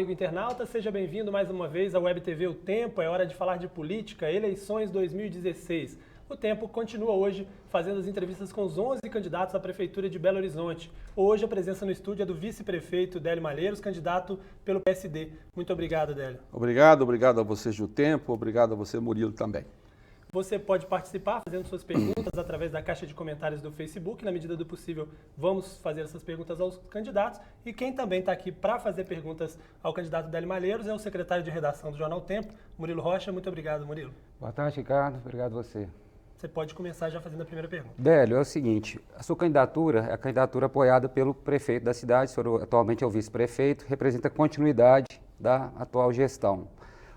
amigo internauta, seja bem-vindo mais uma vez à Web TV O Tempo. É hora de falar de política, eleições 2016. O Tempo continua hoje fazendo as entrevistas com os 11 candidatos à Prefeitura de Belo Horizonte. Hoje a presença no estúdio é do vice-prefeito Délio Malheiros, candidato pelo PSD. Muito obrigado, Délio. Obrigado a vocês do Tempo, obrigado a você, Murilo, também. Você pode participar fazendo suas perguntas através da caixa de comentários do Facebook. Na medida do possível, vamos fazer essas perguntas aos candidatos. E quem também está aqui para fazer perguntas ao candidato Délio Malheiros é o secretário de redação do Jornal Tempo, Murilo Rocha. Muito obrigado, Murilo. Boa tarde, Ricardo. Obrigado a você. Você pode começar já fazendo a primeira pergunta. Délio, é o seguinte, a sua candidatura é a candidatura apoiada pelo prefeito da cidade, o senhor atualmente é o vice-prefeito, representa a continuidade da atual gestão.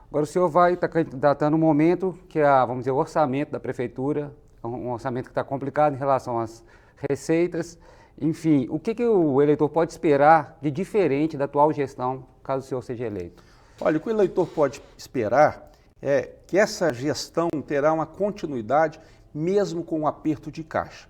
Agora o senhor vai estar candidatando um momento que é, vamos dizer, o orçamento da prefeitura, um orçamento que está complicado em relação às receitas. Enfim, o que o eleitor pode esperar de diferente da atual gestão, caso o senhor seja eleito? Olha, o que o eleitor pode esperar é que essa gestão terá uma continuidade mesmo com um aperto de caixa.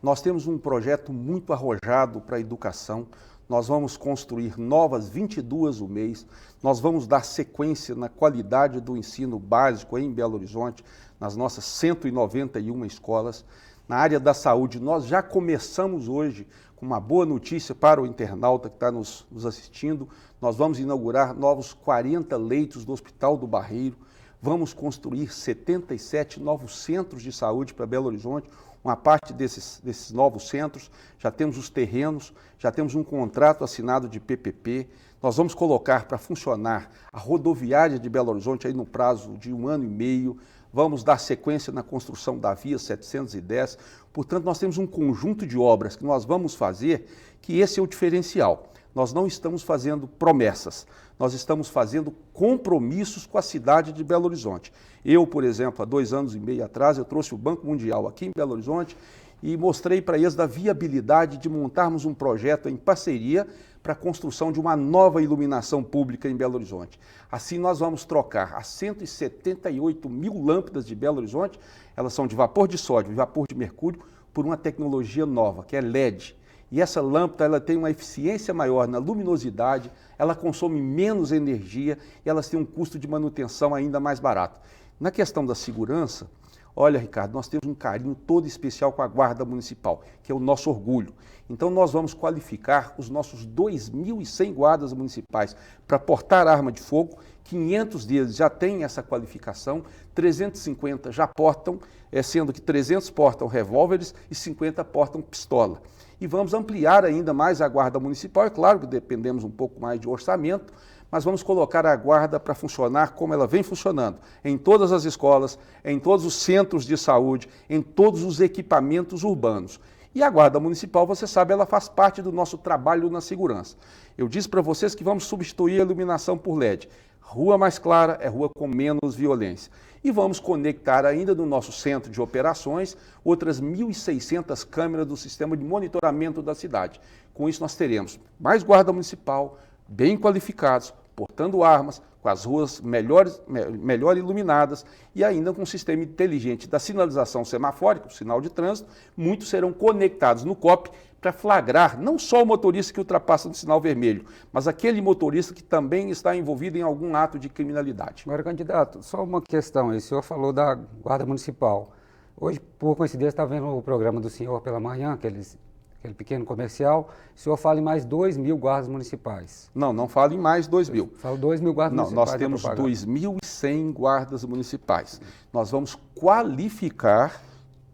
Nós temos um projeto muito arrojado para a educação. Nós vamos construir novas 22 o mês, nós vamos dar sequência na qualidade do ensino básico em Belo Horizonte, nas nossas 191 escolas. Na área da saúde, nós já começamos hoje com uma boa notícia para o internauta que está nos assistindo. Nós vamos inaugurar novos 40 leitos do Hospital do Barreiro, vamos construir 77 novos centros de saúde para Belo Horizonte. Uma parte desses novos centros, já temos os terrenos, já temos um contrato assinado de PPP. Nós vamos colocar para funcionar a rodoviária de Belo Horizonte aí no prazo de 1 ano e meio. Vamos dar sequência na construção da Via 710. Portanto, nós temos um conjunto de obras que nós vamos fazer, que esse é o diferencial. Nós não estamos fazendo promessas, nós estamos fazendo compromissos com a cidade de Belo Horizonte. Eu, por exemplo, há 2 anos e meio atrás, eu trouxe o Banco Mundial aqui em Belo Horizonte e mostrei para eles da viabilidade de montarmos um projeto em parceria para a construção de uma nova iluminação pública em Belo Horizonte. Assim nós vamos trocar as 178 mil lâmpadas de Belo Horizonte, elas são de vapor de sódio e vapor de mercúrio, por uma tecnologia nova, que é LED. E essa lâmpada ela tem uma eficiência maior na luminosidade, ela consome menos energia e elas têm um custo de manutenção ainda mais barato. Na questão da segurança, olha, Ricardo, nós temos um carinho todo especial com a Guarda Municipal, que é o nosso orgulho. Então nós vamos qualificar os nossos 2.100 guardas municipais para portar arma de fogo, 500 deles já têm essa qualificação, 350 já portam, sendo que 300 portam revólveres e 50 portam pistola. E vamos ampliar ainda mais a Guarda Municipal, é claro que dependemos um pouco mais de orçamento, mas vamos colocar a Guarda para funcionar como ela vem funcionando, em todas as escolas, em todos os centros de saúde, em todos os equipamentos urbanos. E a Guarda Municipal, você sabe, ela faz parte do nosso trabalho na segurança. Eu disse para vocês que vamos substituir a iluminação por LED. Rua mais clara é rua com menos violência. E vamos conectar ainda no nosso centro de operações outras 1.600 câmeras do sistema de monitoramento da cidade. Com isso nós teremos mais guarda municipal, bem qualificados, portando armas, com as ruas melhor iluminadas e ainda com um sistema inteligente da sinalização semafórica, o sinal de trânsito. Muitos serão conectados no COP para flagrar não só o motorista que ultrapassa no sinal vermelho, mas aquele motorista que também está envolvido em algum ato de criminalidade. Agora, candidato, só uma questão aí. O senhor falou da Guarda Municipal. Hoje, por coincidência, está vendo o programa do senhor pela manhã, aquele pequeno comercial. O senhor fala em mais 2.000 guardas municipais. Não falo em mais 2.000. Falo 2.000 guardas municipais. Não, nós temos 2.100 guardas municipais. Nós vamos qualificar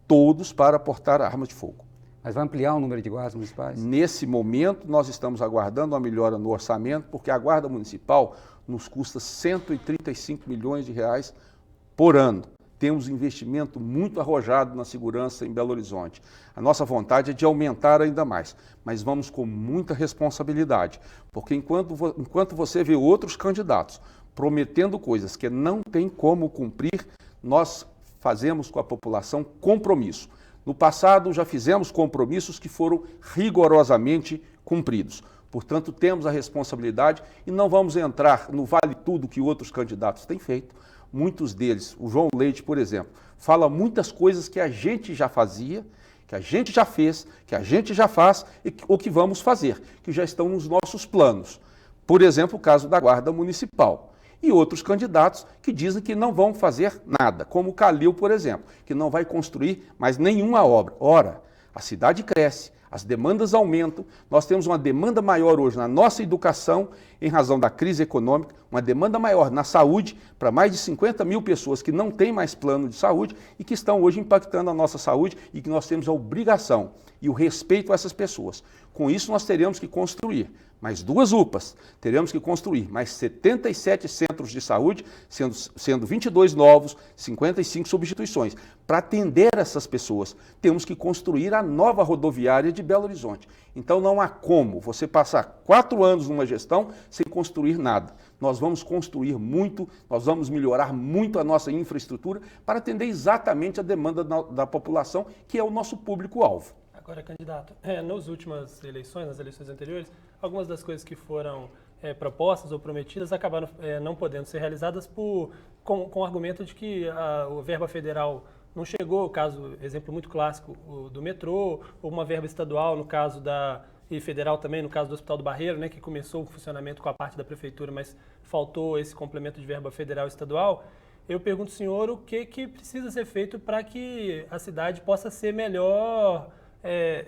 todos para portar armas de fogo. Mas vai ampliar o número de guardas municipais? Nesse momento, nós estamos aguardando uma melhora no orçamento, porque a Guarda Municipal nos custa 135 milhões de reais por ano. Temos um investimento muito arrojado na segurança em Belo Horizonte. A nossa vontade é de aumentar ainda mais, mas vamos com muita responsabilidade, porque enquanto você vê outros candidatos prometendo coisas que não tem como cumprir, nós fazemos com a população compromisso. No passado, já fizemos compromissos que foram rigorosamente cumpridos. Portanto, temos a responsabilidade e não vamos entrar no vale tudo que outros candidatos têm feito. Muitos deles, o João Leite, por exemplo, fala muitas coisas que a gente já fazia, que a gente já fez, que a gente já faz ou que vamos fazer, que já estão nos nossos planos. Por exemplo, o caso da Guarda Municipal. E outros candidatos que dizem que não vão fazer nada, como o Calil, por exemplo, que não vai construir mais nenhuma obra. Ora, a cidade cresce, as demandas aumentam, nós temos uma demanda maior hoje na nossa educação, em razão da crise econômica, uma demanda maior na saúde, para mais de 50 mil pessoas que não têm mais plano de saúde e que estão hoje impactando a nossa saúde e que nós temos a obrigação e o respeito a essas pessoas. Com isso, nós teremos que construir mais 2 UPAs, teremos que construir mais 77 centros de saúde, sendo 22 novos, 55 substituições. Para atender essas pessoas, temos que construir a nova rodoviária de Belo Horizonte. Então não há como você passar 4 anos numa gestão sem construir nada. Nós vamos construir muito, nós vamos melhorar muito a nossa infraestrutura para atender exatamente a demanda da população, que é o nosso público-alvo. Agora, candidato, nas últimas eleições, nas eleições anteriores, algumas das coisas que foram propostas ou prometidas acabaram não podendo ser realizadas com o argumento de que a verba federal não chegou, exemplo muito clássico do metrô, ou uma verba estadual, no caso e federal também, no caso do Hospital do Barreiro, né, que começou o funcionamento com a parte da prefeitura, mas faltou esse complemento de verba federal e estadual. Eu pergunto ao senhor o que precisa ser feito para que a cidade possa ser melhor,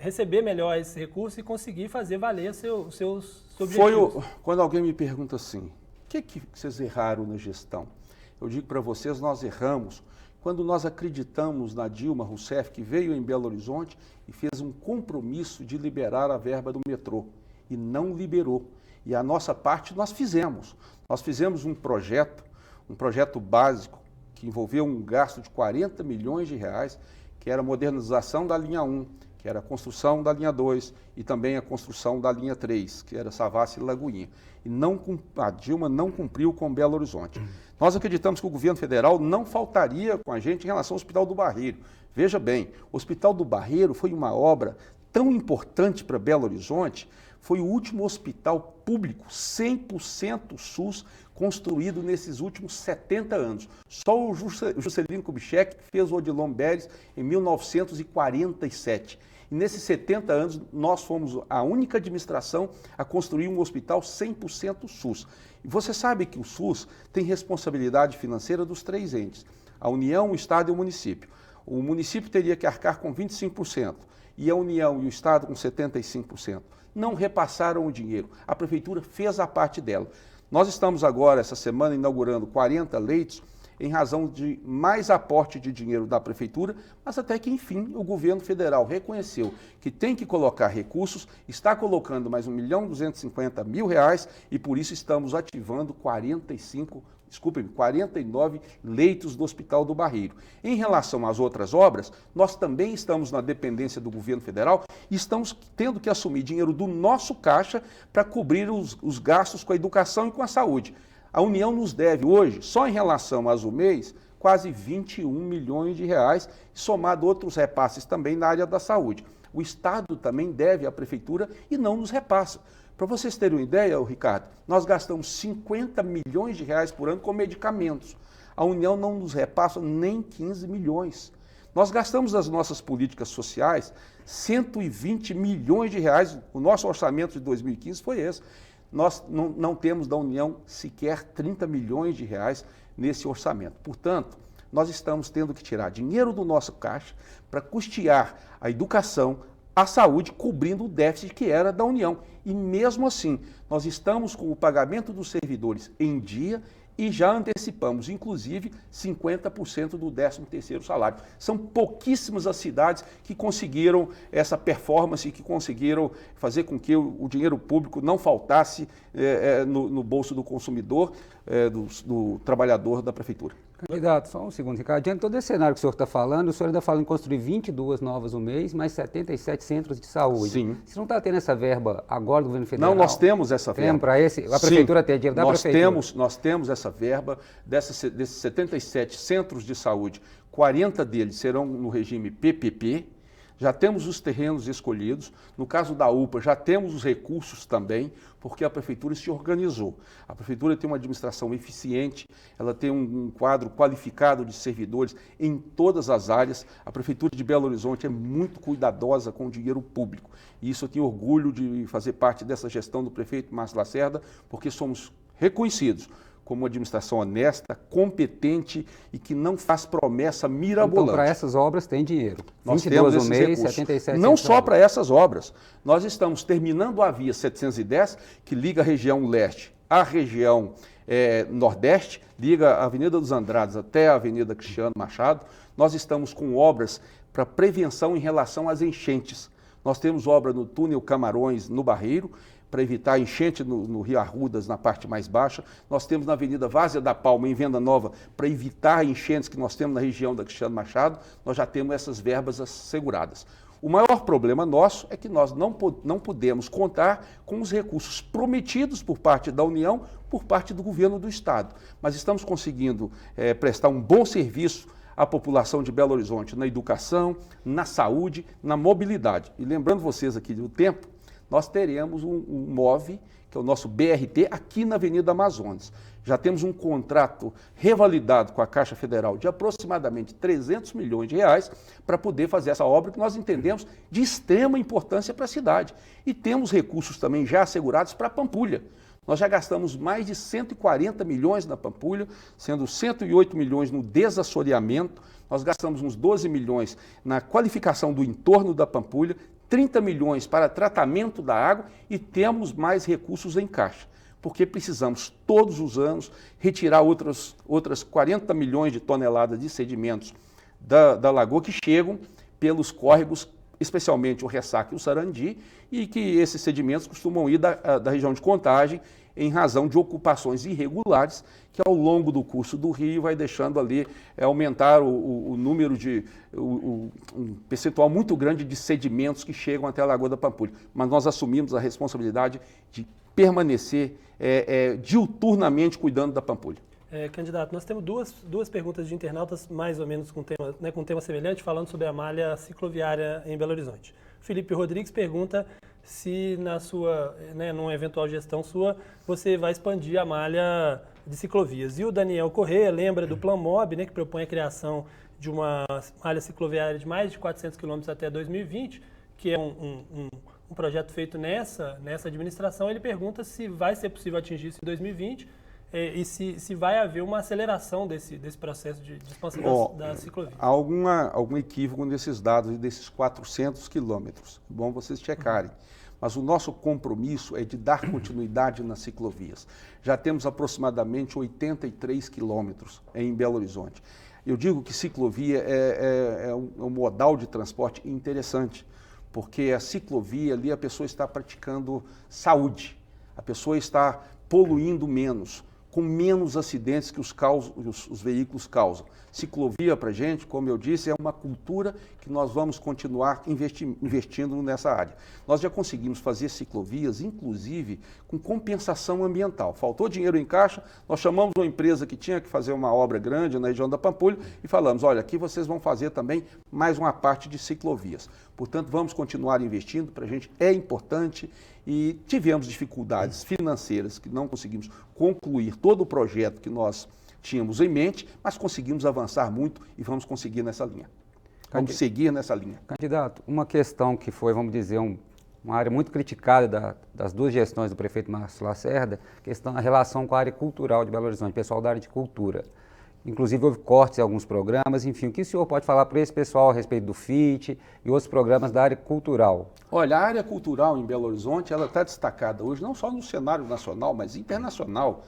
receber melhor esse recurso e conseguir fazer valer os seus objetivos. Quando alguém me pergunta assim, o que vocês erraram na gestão? Eu digo para vocês, nós erramos quando nós acreditamos na Dilma Rousseff, que veio em Belo Horizonte e fez um compromisso de liberar a verba do metrô, e não liberou. E a nossa parte nós fizemos. Nós fizemos um projeto básico, que envolveu um gasto de 40 milhões de reais, que era a modernização da linha 1, que era a construção da linha 2 e também a construção da linha 3, que era Savassi e Lagoinha. E a Dilma não cumpriu com Belo Horizonte. Nós acreditamos que o governo federal não faltaria com a gente em relação ao Hospital do Barreiro. Veja bem, o Hospital do Barreiro foi uma obra tão importante para Belo Horizonte, foi o último hospital público 100% SUS construído nesses últimos 70 anos. Só o Juscelino Kubitschek fez o Odilon Beres em 1947. E nesses 70 anos, nós fomos a única administração a construir um hospital 100% SUS. E você sabe que o SUS tem responsabilidade financeira dos 3 entes, a União, o Estado e o município. O município teria que arcar com 25%, e a União e o Estado com 75%. Não repassaram o dinheiro, a Prefeitura fez a parte dela. Nós estamos agora, essa semana, inaugurando 40 leitos, em razão de mais aporte de dinheiro da Prefeitura, mas até que, enfim, o governo federal reconheceu que tem que colocar recursos, está colocando mais R$1.250.000 e por isso estamos ativando 49 leitos do Hospital do Barreiro. Em relação às outras obras, nós também estamos na dependência do governo federal e estamos tendo que assumir dinheiro do nosso caixa para cobrir os gastos com a educação e com a saúde. A União nos deve hoje, só em relação às UMEIs, quase 21 milhões de reais, somado outros repasses também na área da saúde. O Estado também deve à Prefeitura e não nos repassa. Para vocês terem uma ideia, Ricardo, nós gastamos 50 milhões de reais por ano com medicamentos. A União não nos repassa nem 15 milhões. Nós gastamos nas nossas políticas sociais 120 milhões de reais, o nosso orçamento de 2015 foi esse. Nós não temos da União sequer 30 milhões de reais nesse orçamento. Portanto, nós estamos tendo que tirar dinheiro do nosso caixa para custear a educação, a saúde, cobrindo o déficit que era da União. E mesmo assim, nós estamos com o pagamento dos servidores em dia e já antecipamos, inclusive, 50% do 13º salário. São pouquíssimas as cidades que conseguiram essa performance, que conseguiram fazer com que o dinheiro público não faltasse no bolso do consumidor, do trabalhador da Prefeitura. Candidato, só um segundo, Ricardo. Diante de todo esse cenário que o senhor está falando, o senhor ainda fala em construir 22 novas UMEIs, mais 77 centros de saúde. Sim. Você não está tendo essa verba agora do governo federal? Não, nós temos essa verba. Tem para esse? A Prefeitura tem dinheiro da Prefeitura? Nós temos essa verba desses 77 centros de saúde. 40 deles serão no regime PPP, já temos os terrenos escolhidos, no caso da UPA já temos os recursos também, porque a Prefeitura se organizou. A Prefeitura tem uma administração eficiente, ela tem um quadro qualificado de servidores em todas as áreas. A Prefeitura de Belo Horizonte é muito cuidadosa com o dinheiro público. E isso eu tenho orgulho de fazer parte dessa gestão do prefeito Márcio Lacerda, porque somos reconhecidos como uma administração honesta, competente e que não faz promessa mirabolante. Então, para essas obras tem dinheiro. Nós temos esses recursos. 77 não só para essas obras. Nós estamos terminando a via 710, que liga a região leste à região nordeste, liga a Avenida dos Andrades até a Avenida Cristiano Machado. Nós estamos com obras para prevenção em relação às enchentes. Nós temos obra no túnel Camarões, no Barreiro, para evitar enchente no Rio Arrudas, na parte mais baixa. Nós temos na Avenida Várzea da Palma, em Venda Nova, para evitar enchentes que nós temos na região da Cristiano Machado. Nós já temos essas verbas asseguradas. O maior problema nosso é que nós não podemos contar com os recursos prometidos por parte da União, por parte do governo do Estado. Mas estamos conseguindo prestar um bom serviço à população de Belo Horizonte na educação, na saúde, na mobilidade. E lembrando vocês aqui do tempo, nós teremos um MOVE, que é o nosso BRT, aqui na Avenida Amazonas. Já temos um contrato revalidado com a Caixa Federal de aproximadamente 300 milhões de reais para poder fazer essa obra que nós entendemos de extrema importância para a cidade. E temos recursos também já assegurados para a Pampulha. Nós já gastamos mais de 140 milhões na Pampulha, sendo 108 milhões no desassoreamento. Nós gastamos uns 12 milhões na qualificação do entorno da Pampulha, 30 milhões para tratamento da água e temos mais recursos em caixa, porque precisamos todos os anos retirar outras 40 milhões de toneladas de sedimentos da lagoa que chegam pelos córregos, especialmente o Ressaca e o Sarandi, e que esses sedimentos costumam ir da região de Contagem em razão de ocupações irregulares que ao longo do curso do rio vai deixando ali aumentar o número um percentual muito grande de sedimentos que chegam até a Lagoa da Pampulha. Mas nós assumimos a responsabilidade de permanecer diuturnamente cuidando da Pampulha. Candidato, nós temos duas perguntas de internautas mais ou menos com tema semelhante, falando sobre a malha cicloviária em Belo Horizonte. Felipe Rodrigues pergunta se na sua, numa eventual gestão sua, você vai expandir a malha de ciclovias. E o Daniel Corrêa lembra do Plan Mob, que propõe a criação de uma malha cicloviária de mais de 400 quilômetros até 2020, que é um projeto feito nessa administração. Ele pergunta se vai ser possível atingir isso em 2020 e se vai haver uma aceleração desse processo de expansão da ciclovia. Há algum equívoco nesses dados e desses 400 quilômetros. É bom vocês checarem. Mas o nosso compromisso é de dar continuidade nas ciclovias. Já temos aproximadamente 83 quilômetros em Belo Horizonte. Eu digo que ciclovia é um modal de transporte interessante, porque a ciclovia ali a pessoa está praticando saúde, a pessoa está poluindo menos, com menos acidentes que os veículos causam. Ciclovia para a gente, como eu disse, é uma cultura que nós vamos continuar investindo nessa área. Nós já conseguimos fazer ciclovias, inclusive, com compensação ambiental. Faltou dinheiro em caixa, nós chamamos uma empresa que tinha que fazer uma obra grande na região da Pampulha e falamos, olha, aqui vocês vão fazer também mais uma parte de ciclovias. Portanto, vamos continuar investindo, para a gente é importante. E tivemos dificuldades financeiras que não conseguimos concluir todo o projeto que nós tínhamos em mente, mas conseguimos avançar muito e vamos conseguir nessa linha. Vamos seguir nessa linha. Candidato, uma questão que foi, vamos dizer, uma área muito criticada das duas gestões do prefeito Márcio Lacerda, a relação com a área cultural de Belo Horizonte, pessoal da área de cultura. Inclusive houve cortes em alguns programas, enfim, o que o senhor pode falar para esse pessoal a respeito do FIT e outros programas da área cultural? Olha, a área cultural em Belo Horizonte, ela está destacada hoje não só no cenário nacional, mas internacional.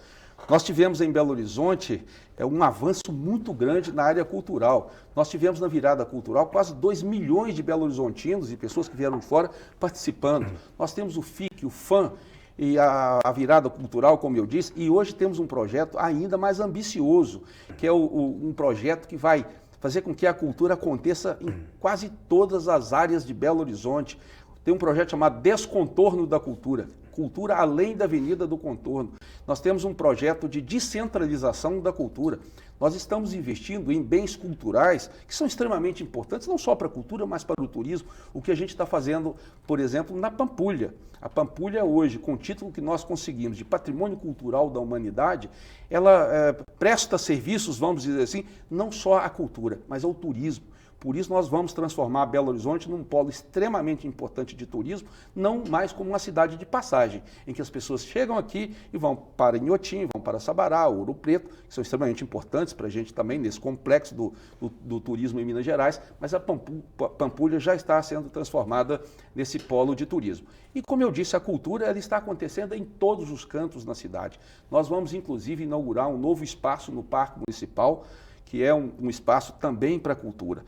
Nós tivemos em Belo Horizonte um avanço muito grande na área cultural. Nós tivemos na virada cultural quase 2 milhões de belo-horizontinos e pessoas que vieram de fora participando. Nós temos o FIC, o FAM, e a virada cultural, como eu disse, e hoje temos um projeto ainda mais ambicioso, que é um projeto que vai fazer com que a cultura aconteça em quase todas as áreas de Belo Horizonte. Tem um projeto chamado Descontorno da Cultura, cultura além da Avenida do Contorno. Nós temos um projeto de descentralização da cultura. Nós estamos investindo em bens culturais que são extremamente importantes, não só para a cultura, mas para o turismo. O que a gente está fazendo, por exemplo, na Pampulha. A Pampulha hoje, com o título que nós conseguimos de Patrimônio Cultural da Humanidade, ela presta serviços, vamos dizer assim, não só à cultura, mas ao turismo. Por isso nós vamos transformar Belo Horizonte num polo extremamente importante de turismo, não mais como uma cidade de passagem, em que as pessoas chegam aqui e vão para Inhotim, vão para Sabará, Ouro Preto, que são extremamente importantes para a gente também nesse complexo do turismo em Minas Gerais, mas a Pampulha já está sendo transformada nesse polo de turismo. E como eu disse, a cultura ela está acontecendo em todos os cantos na cidade. Nós vamos inclusive inaugurar um novo espaço no Parque Municipal, que é um espaço também para a cultura.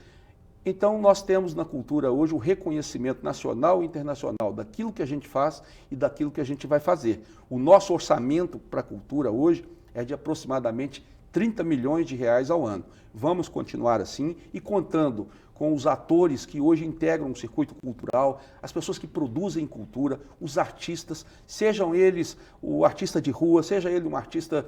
Então, nós temos na cultura hoje o reconhecimento nacional e internacional daquilo que a gente faz e daquilo que a gente vai fazer. O nosso orçamento para a cultura hoje é de aproximadamente 30 milhões de reais ao ano. Vamos continuar assim e contando com os atores que hoje integram o circuito cultural, as pessoas que produzem cultura, os artistas, sejam eles o artista de rua, seja ele um artista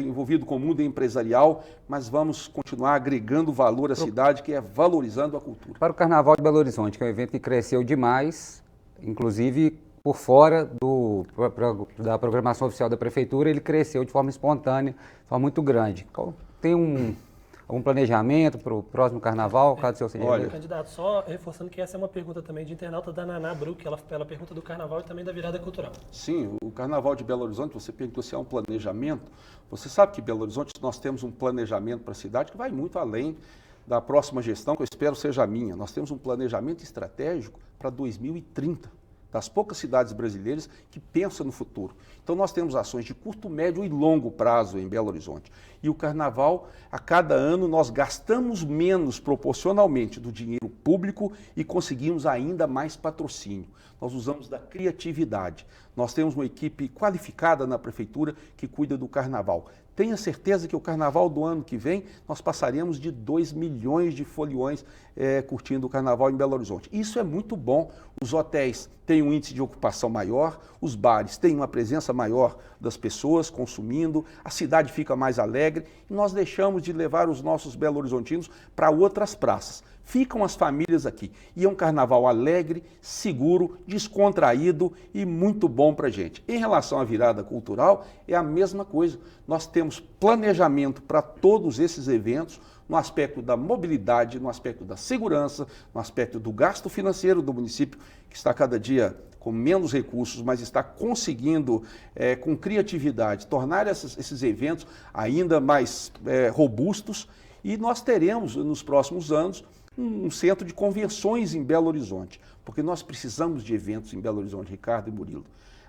envolvido com o mundo empresarial, mas vamos continuar agregando valor à cidade, que é valorizando a cultura. Para o Carnaval de Belo Horizonte, que é um evento que cresceu demais, inclusive por fora da programação oficial da Prefeitura, ele cresceu de forma espontânea, de forma muito grande. Tem algum planejamento para o próximo Carnaval, caso o senhor seja Olha, candidato, só reforçando que essa é uma pergunta também de internauta da Naná Brook, ela pergunta do Carnaval e também da virada cultural. Sim, o Carnaval de Belo Horizonte, você perguntou se é um planejamento. Você sabe que em Belo Horizonte nós temos um planejamento para a cidade que vai muito além da próxima gestão, que eu espero seja a minha. Nós temos um planejamento estratégico para 2030. Das poucas cidades brasileiras que pensam no futuro. Então nós temos ações de curto, médio e longo prazo em Belo Horizonte. E o Carnaval, a cada ano, nós gastamos menos proporcionalmente do dinheiro público e conseguimos ainda mais patrocínio. Nós usamos da criatividade. Nós temos uma equipe qualificada na Prefeitura que cuida do Carnaval. Tenha certeza que o Carnaval do ano que vem, nós passaremos de 2 milhões de foliões curtindo o Carnaval em Belo Horizonte. Isso é muito bom. Os hotéis têm um índice de ocupação maior, os bares têm uma presença maior das pessoas consumindo, a cidade fica mais alegre e nós deixamos de levar os nossos belo-horizontinos para outras praças. Ficam as famílias aqui. E é um carnaval alegre, seguro, descontraído e muito bom para a gente. Em relação à virada cultural, é a mesma coisa. Nós temos planejamento para todos esses eventos, no aspecto da mobilidade, no aspecto da segurança, no aspecto do gasto financeiro do município, que está cada dia com menos recursos, mas está conseguindo, com criatividade, tornar esses eventos ainda mais robustos. E nós teremos, nos próximos anos, um centro de convenções em Belo Horizonte, porque nós precisamos de eventos em Belo Horizonte, Ricardo e Murilo.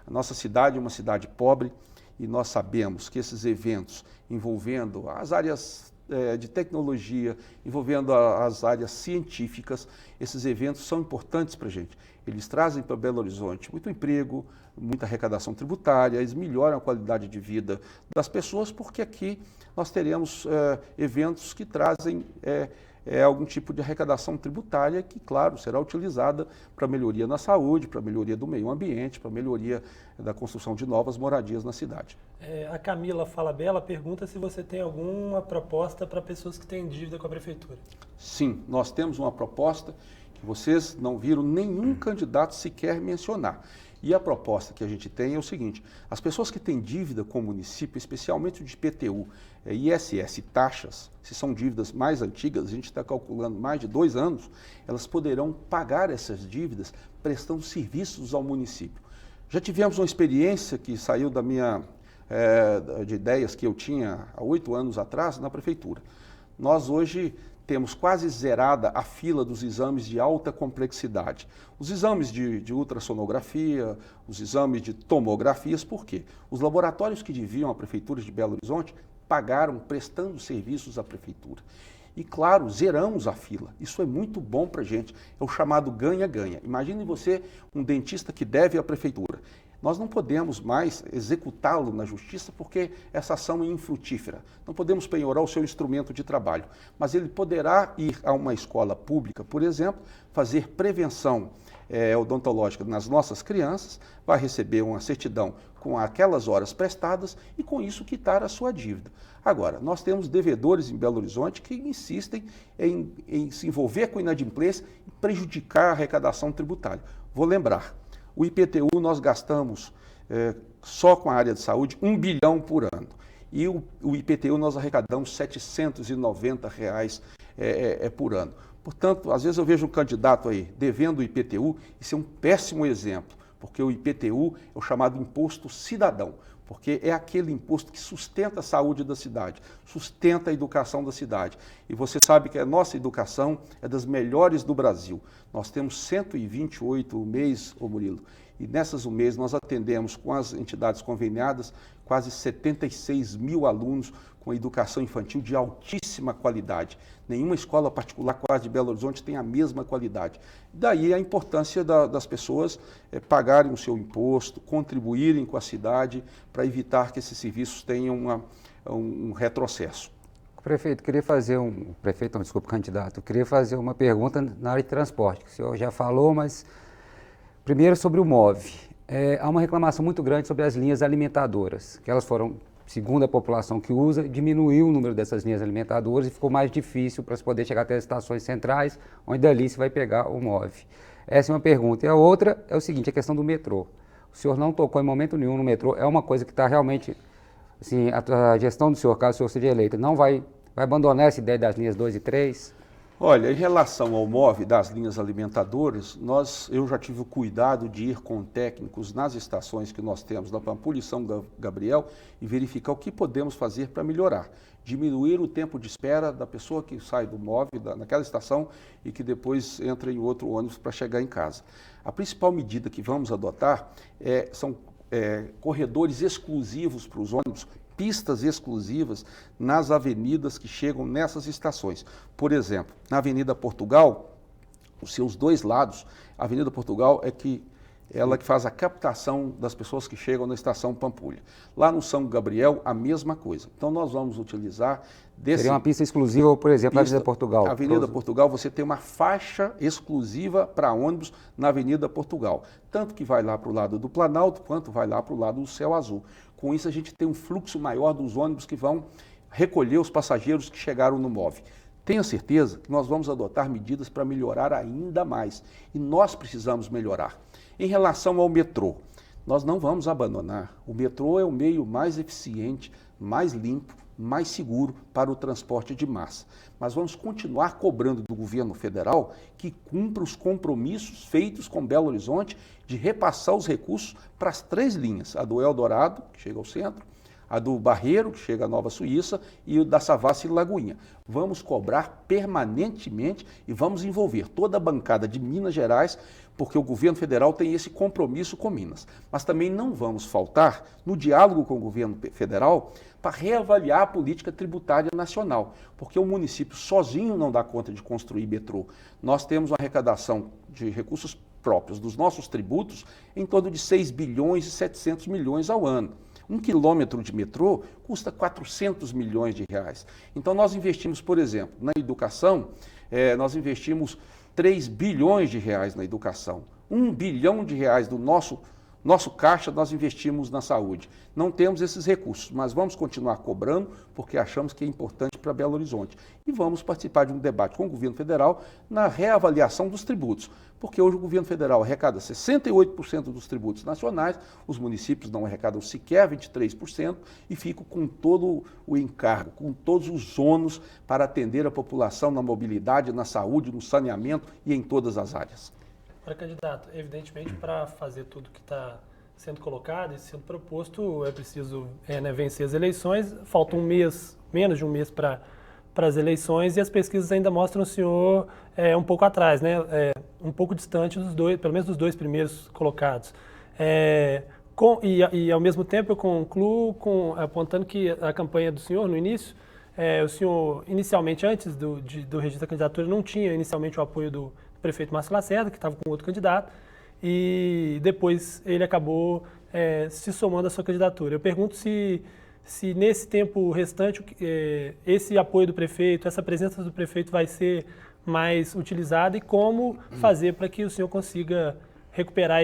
A nossa cidade é uma cidade pobre e nós sabemos que esses eventos envolvendo as áreas de tecnologia, envolvendo as áreas científicas, esses eventos são importantes para a gente. Eles trazem para Belo Horizonte muito emprego, muita arrecadação tributária, eles melhoram a qualidade de vida das pessoas, porque aqui nós teremos eventos que trazem algum tipo de arrecadação tributária que, claro, será utilizada para melhoria na saúde, para melhoria do meio ambiente, para melhoria da construção de novas moradias na cidade. A Camila Falabella pergunta se você tem alguma proposta para pessoas que têm dívida com a Prefeitura. Sim, nós temos uma proposta que vocês não viram nenhum candidato sequer mencionar. E a proposta que a gente tem é o seguinte: as pessoas que têm dívida com o município, especialmente de IPTU, ISS, taxas, se são dívidas mais antigas, a gente está calculando mais de 2 anos, elas poderão pagar essas dívidas prestando serviços ao município. Já tivemos uma experiência que saiu de ideias que eu tinha há 8 anos atrás na Prefeitura. Nós hoje temos quase zerada a fila dos exames de alta complexidade. Os exames de ultrassonografia, os exames de tomografias, por quê? Os laboratórios que deviam à Prefeitura de Belo Horizonte pagaram prestando serviços à Prefeitura. E, claro, zeramos a fila. Isso é muito bom para a gente. É o chamado ganha-ganha. Imagine você, um dentista que deve à Prefeitura. nós não podemos mais executá-lo na justiça porque essa ação é infrutífera. Não podemos penhorar o seu instrumento de trabalho, mas ele poderá ir a uma escola pública, por exemplo, fazer prevenção odontológica nas nossas crianças, vai receber uma certidão com aquelas horas prestadas e com isso quitar a sua dívida. Agora, nós temos devedores em Belo Horizonte que insistem em se envolver com inadimplência e prejudicar a arrecadação tributária. Vou lembrar, o IPTU nós gastamos só com a área de saúde R$ 1 bilhão por ano. E o IPTU nós arrecadamos R$ 790 por ano. Portanto, às vezes eu vejo um candidato aí devendo o IPTU, isso é um péssimo exemplo, porque o IPTU é o chamado imposto cidadão, porque é aquele imposto que sustenta a saúde da cidade, sustenta a educação da cidade. E você sabe que a nossa educação é das melhores do Brasil. Nós temos 128 UMEIs, ô Murilo, e nessas UMEIs nós atendemos com as entidades conveniadas quase 76 mil alunos com educação infantil de altíssima qualidade. Nenhuma escola particular quase de Belo Horizonte tem a mesma qualidade. Daí a importância das pessoas pagarem o seu imposto, contribuírem com a cidade para evitar que esses serviços tenham um retrocesso. Prefeito, candidato, eu queria fazer uma pergunta na área de transporte, que o senhor já falou, mas primeiro sobre o MOVE. Há uma reclamação muito grande sobre as linhas alimentadoras, que elas foram, segundo a população que usa, diminuiu o número dessas linhas alimentadoras e ficou mais difícil para se poder chegar até as estações centrais, onde dali se vai pegar o MOVE. Essa é uma pergunta. E a outra é o seguinte, a questão do metrô. O senhor não tocou em momento nenhum no metrô, é uma coisa que está realmente, assim, a gestão do senhor, caso o senhor seja eleito, não vai abandonar essa ideia das linhas 2 e 3? Olha, em relação ao MOVE das linhas alimentadoras, eu já tive o cuidado de ir com técnicos nas estações que nós temos na Pampulha e São Gabriel e verificar o que podemos fazer para melhorar. Diminuir o tempo de espera da pessoa que sai do MOVE, naquela estação, e que depois entra em outro ônibus para chegar em casa. A principal medida que vamos adotar são corredores exclusivos para os ônibus, pistas exclusivas nas avenidas que chegam nessas estações. Por exemplo, na Avenida Portugal, os seus dois lados, a Avenida Portugal ela que faz a captação das pessoas que chegam na estação Pampulha. Lá no São Gabriel, a mesma coisa. Então nós vamos utilizar Seria uma pista exclusiva, por exemplo, na Avenida Portugal. Na Avenida Portugal, você tem uma faixa exclusiva para ônibus na Avenida Portugal. Tanto que vai lá para o lado do Planalto, quanto vai lá para o lado do Céu Azul. Com isso, a gente tem um fluxo maior dos ônibus que vão recolher os passageiros que chegaram no MOVE. Tenha certeza que nós vamos adotar medidas para melhorar ainda mais. E nós precisamos melhorar. Em relação ao metrô, nós não vamos abandonar. O metrô é o meio mais eficiente, mais limpo, mais seguro para o transporte de massa. Mas vamos continuar cobrando do governo federal que cumpra os compromissos feitos com Belo Horizonte de repassar os recursos para as 3 linhas, a do Eldorado, que chega ao centro, a do Barreiro, que chega à Nova Suíça, e o da Savassi e Lagoinha. Vamos cobrar permanentemente e vamos envolver toda a bancada de Minas Gerais, porque o governo federal tem esse compromisso com Minas. Mas também não vamos faltar no diálogo com o governo federal para reavaliar a política tributária nacional, porque o município sozinho não dá conta de construir metrô. Nós temos uma arrecadação de recursos próprios dos nossos tributos em torno de 6 bilhões e 700 milhões ao ano. 1 quilômetro de metrô custa 400 milhões de reais. Então nós investimos, por exemplo, na educação, nós investimos 3 bilhões de reais na educação. 1 bilhão de reais do nosso caixa nós investimos na saúde. Não temos esses recursos, mas vamos continuar cobrando porque achamos que é importante para Belo Horizonte. E vamos participar de um debate com o governo federal na reavaliação dos tributos, porque hoje o governo federal arrecada 68% dos tributos nacionais, os municípios não arrecadam sequer 23% e ficam com todo o encargo, com todos os ônus para atender a população na mobilidade, na saúde, no saneamento e em todas as áreas. Para candidato, evidentemente, para fazer tudo que está sendo colocado e sendo proposto, é preciso vencer as eleições. Falta menos de um mês para as eleições e as pesquisas ainda mostram o senhor um pouco atrás, né? Um pouco distante dos dois, pelo menos dos 2 primeiros colocados. E ao mesmo tempo eu concluo apontando que a campanha do senhor, no início, o senhor, inicialmente, antes do registro da candidatura, não tinha inicialmente o apoio do prefeito Márcio Lacerda, que estava com outro candidato, e depois ele acabou se somando à sua candidatura. Eu pergunto se nesse tempo restante esse apoio do prefeito, essa presença do prefeito vai ser mais utilizada e como fazer para que o senhor consiga recuperar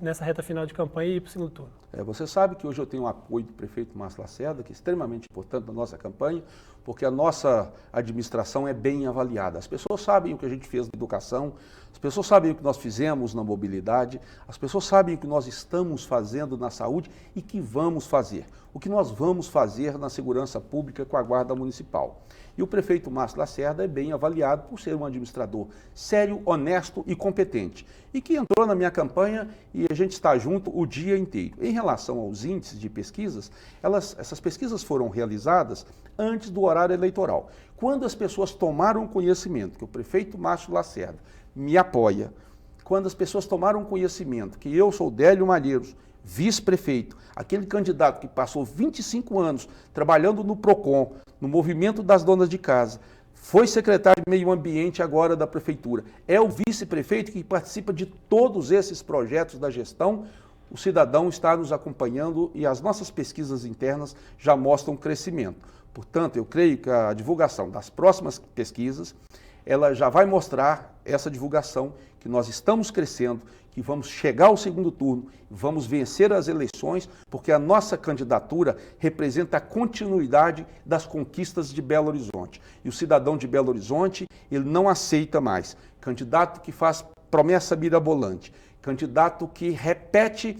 nessa reta final de campanha e ir para o segundo turno. Você sabe que hoje eu tenho o apoio do prefeito Márcio Lacerda, que é extremamente importante na nossa campanha, porque a nossa administração é bem avaliada. As pessoas sabem o que a gente fez na educação, as pessoas sabem o que nós fizemos na mobilidade, as pessoas sabem o que nós estamos fazendo na saúde e que vamos fazer. O que nós vamos fazer na segurança pública com a Guarda Municipal. E o prefeito Márcio Lacerda é bem avaliado por ser um administrador sério, honesto e competente. E que entrou na minha campanha e a gente está junto o dia inteiro. Em relação aos índices de pesquisas, essas pesquisas foram realizadas antes do horário eleitoral. Quando as pessoas tomaram conhecimento que o prefeito Márcio Lacerda me apoia, quando as pessoas tomaram conhecimento que eu sou Délio Malheiros, vice-prefeito, aquele candidato que passou 25 anos trabalhando no PROCON, no movimento das donas de casa, foi secretário de Meio Ambiente agora da Prefeitura, é o vice-prefeito que participa de todos esses projetos da gestão, o cidadão está nos acompanhando e as nossas pesquisas internas já mostram crescimento. Portanto, eu creio que a divulgação das próximas pesquisas, ela já vai mostrar essa divulgação, que nós estamos crescendo, que vamos chegar ao segundo turno, vamos vencer as eleições, porque a nossa candidatura representa a continuidade das conquistas de Belo Horizonte. E o cidadão de Belo Horizonte, ele não aceita mais candidato que faz promessa mirabolante, candidato que repete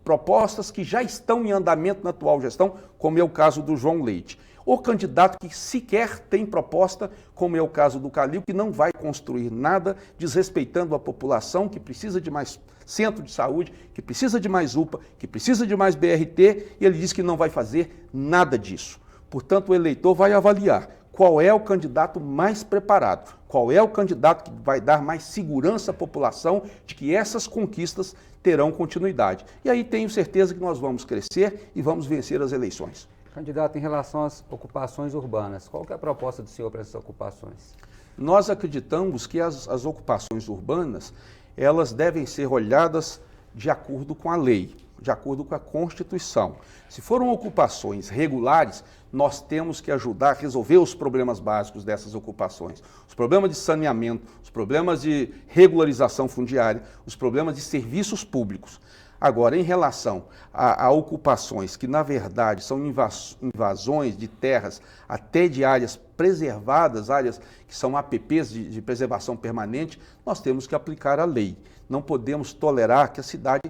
propostas que já estão em andamento na atual gestão, como é o caso do João Leite. O candidato que sequer tem proposta, como é o caso do Calil, que não vai construir nada, desrespeitando a população que precisa de mais centro de saúde, que precisa de mais UPA, que precisa de mais BRT, e ele diz que não vai fazer nada disso. Portanto, o eleitor vai avaliar qual é o candidato mais preparado, qual é o candidato que vai dar mais segurança à população de que essas conquistas terão continuidade. E aí tenho certeza que nós vamos crescer e vamos vencer as eleições. Candidato, em relação às ocupações urbanas, qual que é a proposta do senhor para essas ocupações? Nós acreditamos que as ocupações urbanas, elas devem ser olhadas de acordo com a lei, de acordo com a Constituição. Se foram ocupações regulares, nós temos que ajudar a resolver os problemas básicos dessas ocupações. Os problemas de saneamento, os problemas de regularização fundiária, os problemas de serviços públicos. Agora, em relação a ocupações que, na verdade, são invasões de terras, até de áreas preservadas, áreas que são APPs de preservação permanente, nós temos que aplicar a lei. Não podemos tolerar que a cidade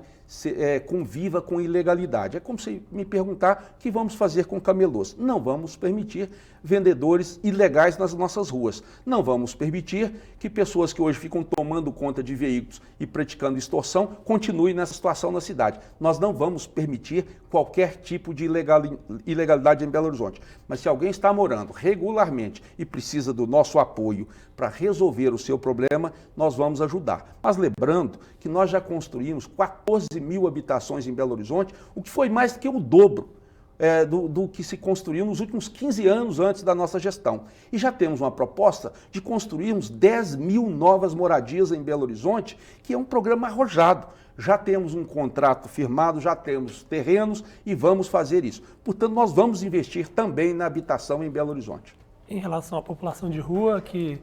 conviva com ilegalidade. É como se me perguntar o que vamos fazer com camelôs. Não vamos permitir vendedores ilegais nas nossas ruas. Não vamos permitir que pessoas que hoje ficam tomando conta de veículos e praticando extorsão continuem nessa situação na cidade. Nós não vamos permitir qualquer tipo de ilegalidade em Belo Horizonte. Mas se alguém está morando regularmente e precisa do nosso apoio para resolver o seu problema, nós vamos ajudar. Mas lembrando que nós já construímos 14 mil habitações em Belo Horizonte, o que foi mais do que o dobro do que se construiu nos últimos 15 anos antes da nossa gestão. E já temos uma proposta de construirmos 10 mil novas moradias em Belo Horizonte, que é um programa arrojado. Já temos um contrato firmado, já temos terrenos e vamos fazer isso. Portanto, nós vamos investir também na habitação em Belo Horizonte. Em relação à população de rua, que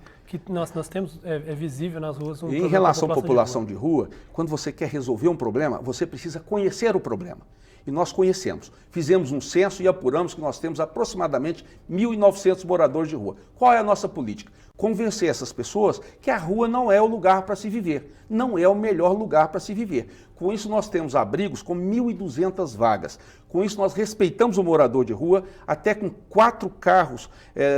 nós temos, é visível nas ruas... Em relação à população de rua, quando você quer resolver um problema, você precisa conhecer o problema. E nós conhecemos. Fizemos um censo e apuramos que nós temos aproximadamente 1.900 moradores de rua. Qual é a nossa política? Convencer essas pessoas que a rua não é o lugar para se viver, não é o melhor lugar para se viver. Com isso, nós temos abrigos com 1.200 vagas. Com isso, nós respeitamos o morador de rua, até com 4 carros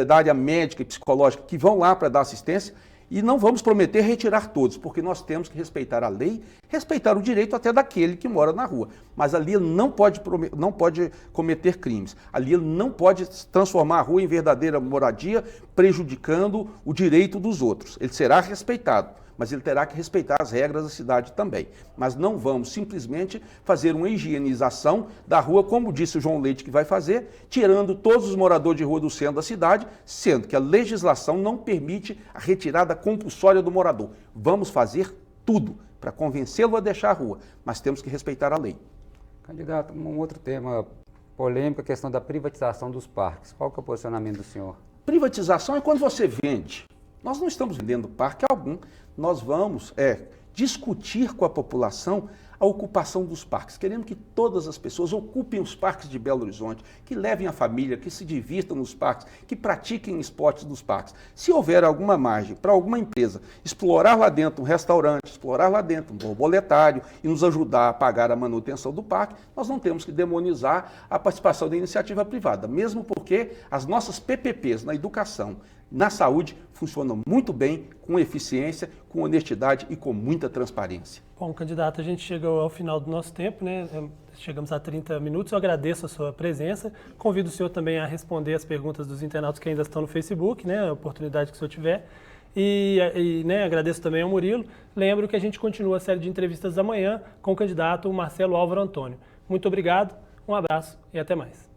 da área médica e psicológica que vão lá para dar assistência. E não vamos prometer retirar todos, porque nós temos que respeitar a lei, respeitar o direito até daquele que mora na rua. Mas ali ele não pode cometer crimes. Ali ele não pode transformar a rua em verdadeira moradia, prejudicando o direito dos outros. Ele será respeitado, mas ele terá que respeitar as regras da cidade também. Mas não vamos simplesmente fazer uma higienização da rua, como disse o João Leite que vai fazer, tirando todos os moradores de rua do centro da cidade, sendo que a legislação não permite a retirada compulsória do morador. Vamos fazer tudo para convencê-lo a deixar a rua, mas temos que respeitar a lei. Candidato, um outro tema polêmico, a questão da privatização dos parques. Qual que é o posicionamento do senhor? Privatização é quando você vende. Nós não estamos vendendo parque algum, nós vamos discutir com a população a ocupação dos parques. Queremos que todas as pessoas ocupem os parques de Belo Horizonte, que levem a família, que se divirtam nos parques, que pratiquem esportes nos parques. Se houver alguma margem para alguma empresa explorar lá dentro um restaurante, explorar lá dentro um borboletário e nos ajudar a pagar a manutenção do parque, nós não temos que demonizar a participação da iniciativa privada, mesmo porque as nossas PPPs na educação, na saúde, funcionam muito bem, com eficiência, com honestidade e com muita transparência. Bom, candidato, a gente chegou ao final do nosso tempo, né? Chegamos a 30 minutos. Eu agradeço a sua presença. Convido o senhor também a responder as perguntas dos internautas que ainda estão no Facebook, né? A oportunidade que o senhor tiver. Né, agradeço também ao Murilo. Lembro que a gente continua a série de entrevistas amanhã com o candidato Marcelo Álvaro Antônio. Muito obrigado, um abraço e até mais.